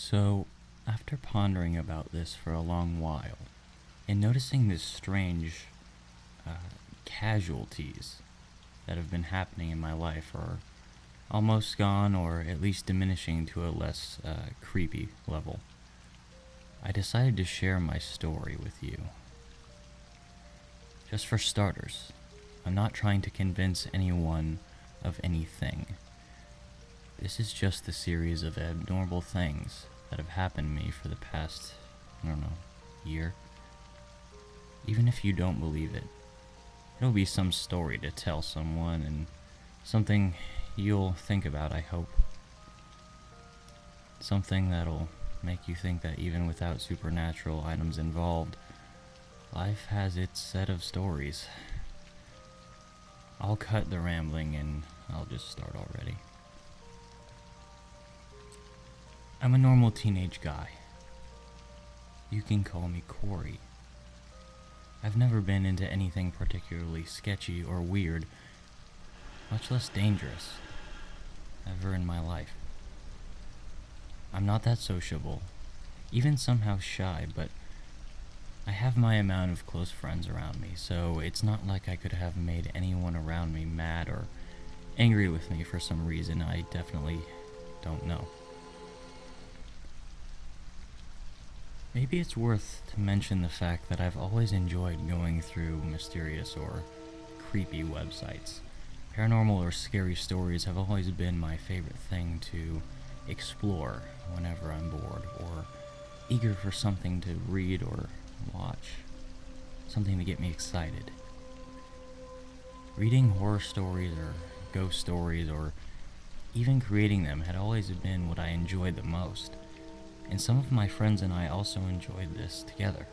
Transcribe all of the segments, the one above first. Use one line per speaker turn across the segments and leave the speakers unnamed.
So, after pondering about this for a long while, and noticing this strange casualties that have been happening in my life are almost gone or at least diminishing to a less creepy level, I decided to share my story with you. Just for starters, I'm not trying to convince anyone of anything. This is just a series of abnormal things that have happened to me for the past, year. Even if you don't believe it, it'll be some story to tell someone and something you'll think about, I hope. Something that'll make you think that even without supernatural items involved, life has its set of stories. I'll cut the rambling and I'll just start already. I'm a normal teenage guy. You can call me Corey. I've never been into anything particularly sketchy or weird, much less dangerous, ever in my life. I'm not that sociable, even somehow shy, but I have my amount of close friends around me, so it's not like I could have made anyone around me mad or angry with me for some reason I definitely don't know. Maybe it's worth to mention the fact that I've always enjoyed going through mysterious or creepy websites. Paranormal or scary stories have always been my favorite thing to explore whenever I'm bored or eager for something to read or watch, something to get me excited. Reading horror stories or ghost stories or even creating them had always been what I enjoyed the most. And some of my friends and I also enjoyed this together.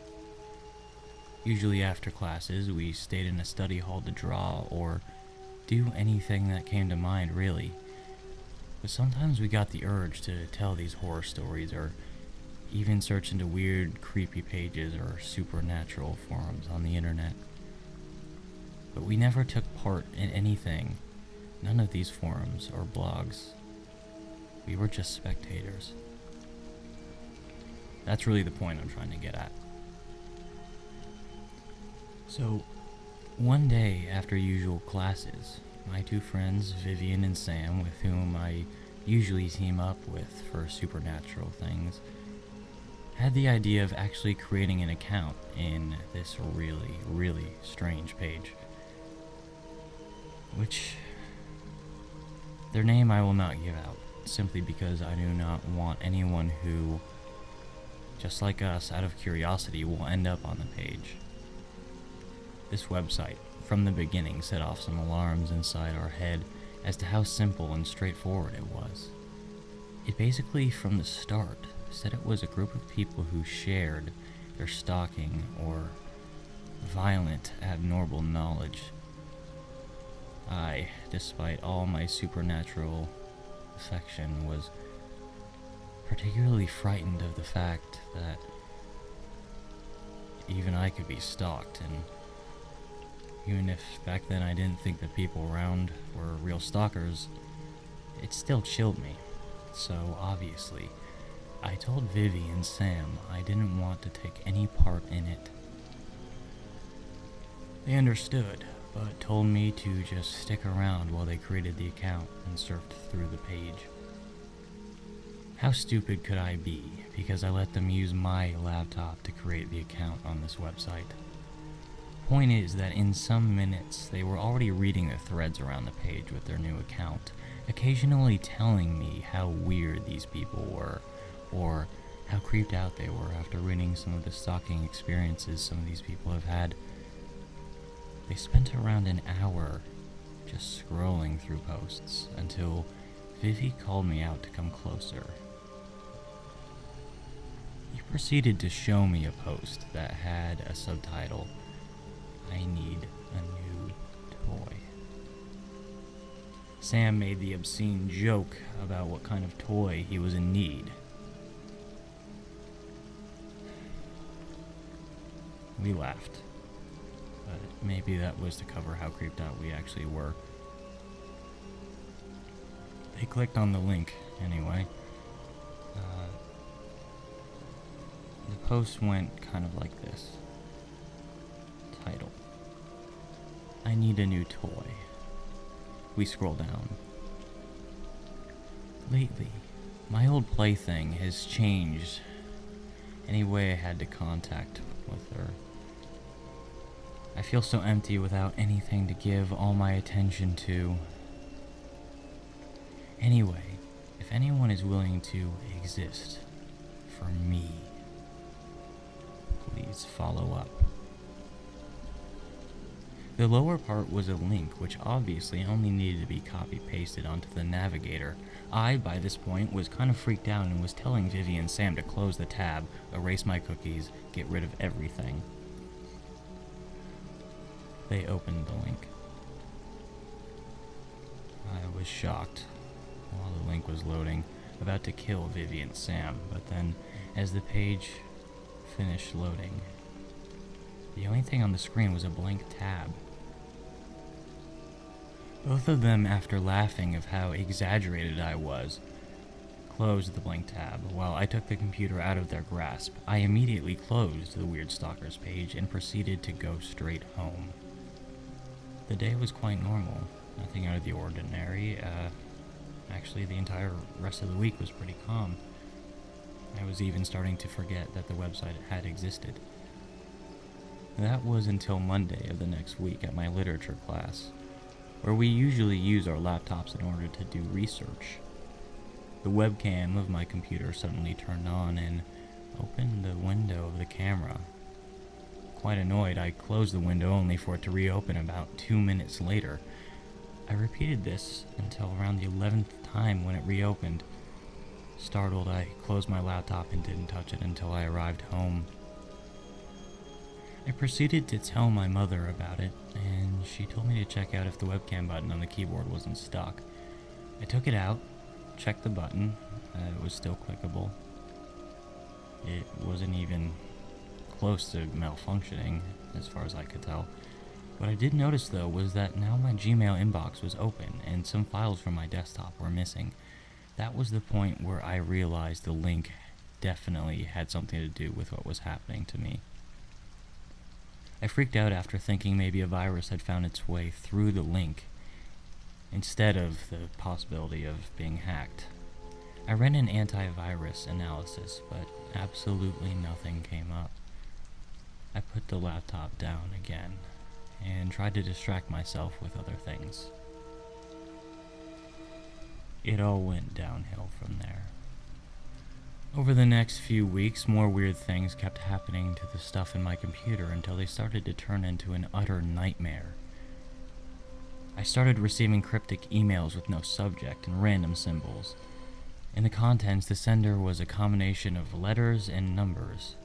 Usually after classes, we stayed in a study hall to draw or do anything that came to mind, really. But sometimes we got the urge to tell these horror stories or even search into weird, creepy pages or supernatural forums on the internet. But we never took part in anything, none of these forums or blogs. We were just spectators. That's really the point I'm trying to get at. So, one day after usual classes, my two friends, Vivian and Sam, with whom I usually team up with for supernatural things, had the idea of actually creating an account in this really, really strange page. Which, their name I will not give out, simply because I do not want anyone who, just like us, out of curiosity, will end up on the page. This website, from the beginning, set off some alarms inside our head as to how simple and straightforward it was. It basically, from the start, said it was a group of people who shared their stalking or violent, abnormal knowledge. I, despite all my supernatural affection, was particularly frightened of the fact that even I could be stalked, and even if back then I didn't think the people around were real stalkers, it still chilled me. So obviously, I told Vivi and Sam I didn't want to take any part in it. They understood, but told me to just stick around while they created the account and surfed through the page. How stupid could I be because I let them use my laptop to create the account on this website? Point is that in some minutes they were already reading the threads around the page with their new account, occasionally telling me how weird these people were, or how creeped out they were after reading some of the stalking experiences some of these people have had. They spent around an hour just scrolling through posts until Vivi called me out to come closer. He proceeded to show me a post that had a subtitle, "I need a new toy." Sam made the obscene joke about what kind of toy he was in need. We laughed, but maybe that was to cover how creeped out we actually were. They clicked on the link, anyway. The post went kind of like this. Title: I need a new toy. We scroll down. Lately, my old plaything has changed. Anyway, I had to contact with her. I feel so empty without anything to give all my attention to. Anyway, if anyone is willing to exist for me, please follow up. The lower part was a link which obviously only needed to be copy-pasted onto the navigator. I, by this point, was kind of freaked out and was telling Vivi and Sam to close the tab, erase my cookies, get rid of everything. They opened the link. I was shocked while the link was loading, about to kill Vivi and Sam, but then, as the page finished loading, the only thing on the screen was a blank tab. Both of them, after laughing of how exaggerated I was, closed the blank tab. While I took the computer out of their grasp, I immediately closed the Weird Stalkers page and proceeded to go straight home. The day was quite normal, nothing out of the ordinary. Actually, the entire rest of the week was pretty calm. I was even starting to forget that the website had existed. That was until Monday of the next week at my literature class, where we usually use our laptops in order to do research. The webcam of my computer suddenly turned on and opened the window of the camera. Quite annoyed, I closed the window only for it to reopen about 2 minutes later. I repeated this until around the 11th time when it reopened. Startled, I closed my laptop and didn't touch it until I arrived home. I proceeded to tell my mother about it, and she told me to check out if the webcam button on the keyboard wasn't stuck. I took it out, checked the button. It was still clickable. It wasn't even close to malfunctioning, as far as I could tell. What I did notice, though, was that now my Gmail inbox was open, and some files from my desktop were missing. That was the point where I realized the link definitely had something to do with what was happening to me. I freaked out after thinking maybe a virus had found its way through the link, instead of the possibility of being hacked. I ran an antivirus analysis, but absolutely nothing came up. I put the laptop down again, and tried to distract myself with other things. It all went downhill from there. Over the next few weeks, more weird things kept happening to the stuff in my computer until they started to turn into an utter nightmare. I started receiving cryptic emails with no subject and random symbols. In the contents, the sender was a combination of letters and numbers.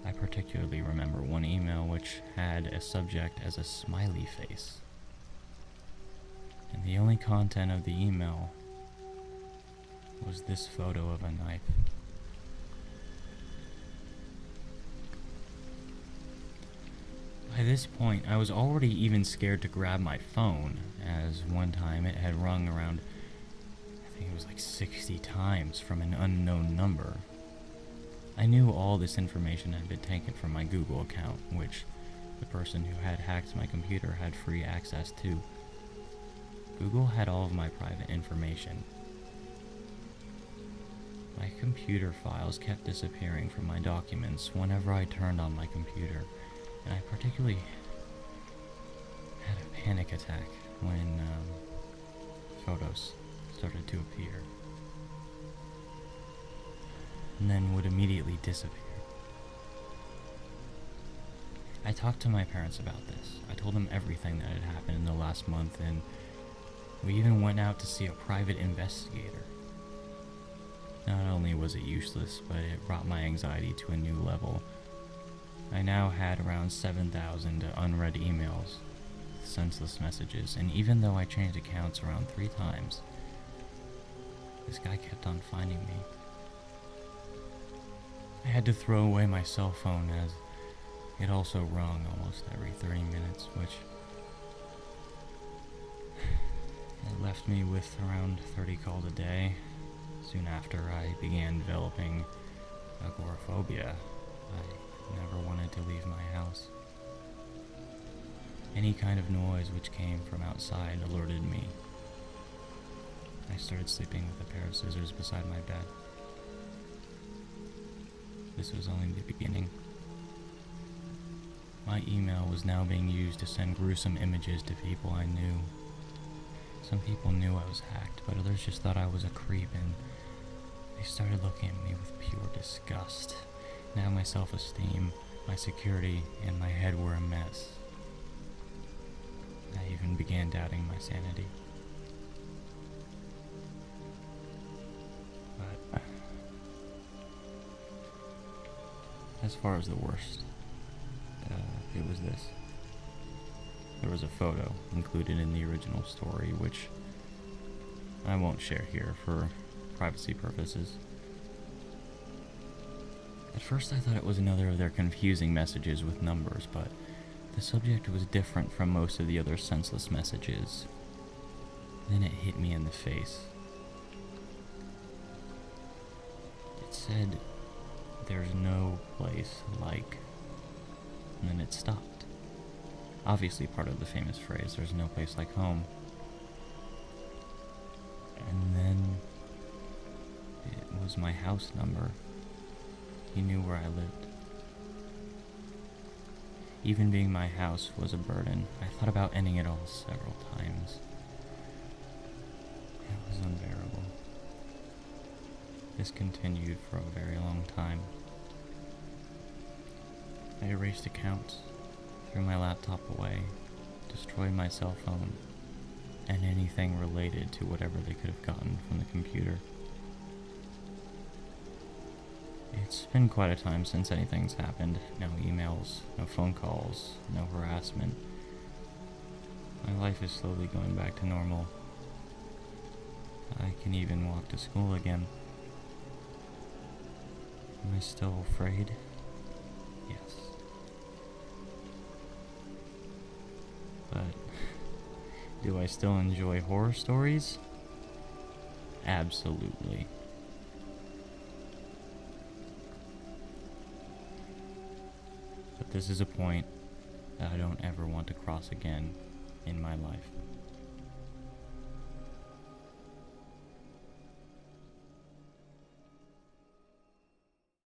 I particularly remember one email which had a subject as a smiley face. And the only content of the email was this photo of a knife. By this point, I was already even scared to grab my phone, as one time it had rung around, I think it was like 60 times from an unknown number. I knew all this information had been taken from my Google account, which the person who had hacked my computer had free access to. Google had all of my private information. My computer files kept disappearing from my documents whenever I turned on my computer, and I particularly had a panic attack when photos started to appear, and then would immediately disappear. I talked to my parents about this. I told them everything that had happened in the last month, and we even went out to see a private investigator. Not only was it useless, but it brought my anxiety to a new level. I now had around 7,000 unread emails, senseless messages, and even though I changed accounts around 3 times, this guy kept on finding me. I had to throw away my cell phone as it also rung almost every 30 minutes, which it left me with around 30 calls a day. Soon after, I began developing Agoraphobia. I never wanted to leave my house. Any kind of noise which came from outside alerted me. I started sleeping with a pair of scissors beside my bed. This was only the beginning. My email was now being used to send gruesome images to people I knew. Some people knew I was hacked, but others just thought I was a creep, and they started looking at me with pure disgust. Now my self-esteem, my security, and my head were a mess. I even began doubting my sanity. But as far as the worst, it was this. There was a photo included in the original story, which I won't share here for privacy purposes. At first I thought it was another of their confusing messages with numbers, but the subject was different from most of the other senseless messages. Then it hit me in the face. It said, "There's no place like," and then it stopped. Obviously part of the famous phrase, "There's no place like home." And then it was my house number. He knew where I lived. Even being my house was a burden. I thought about ending it all several times. It was unbearable. This continued for a very long time. I erased accounts, threw my laptop away, destroyed my cell phone, and anything related to whatever they could have gotten from the computer. It's been quite a time since anything's happened. No emails, no phone calls, no harassment. My life is slowly going back to normal. I can even walk to school again. Am I still afraid? Yes. But do I still enjoy horror stories? Absolutely. But this is a point that I don't ever want to cross again in my life.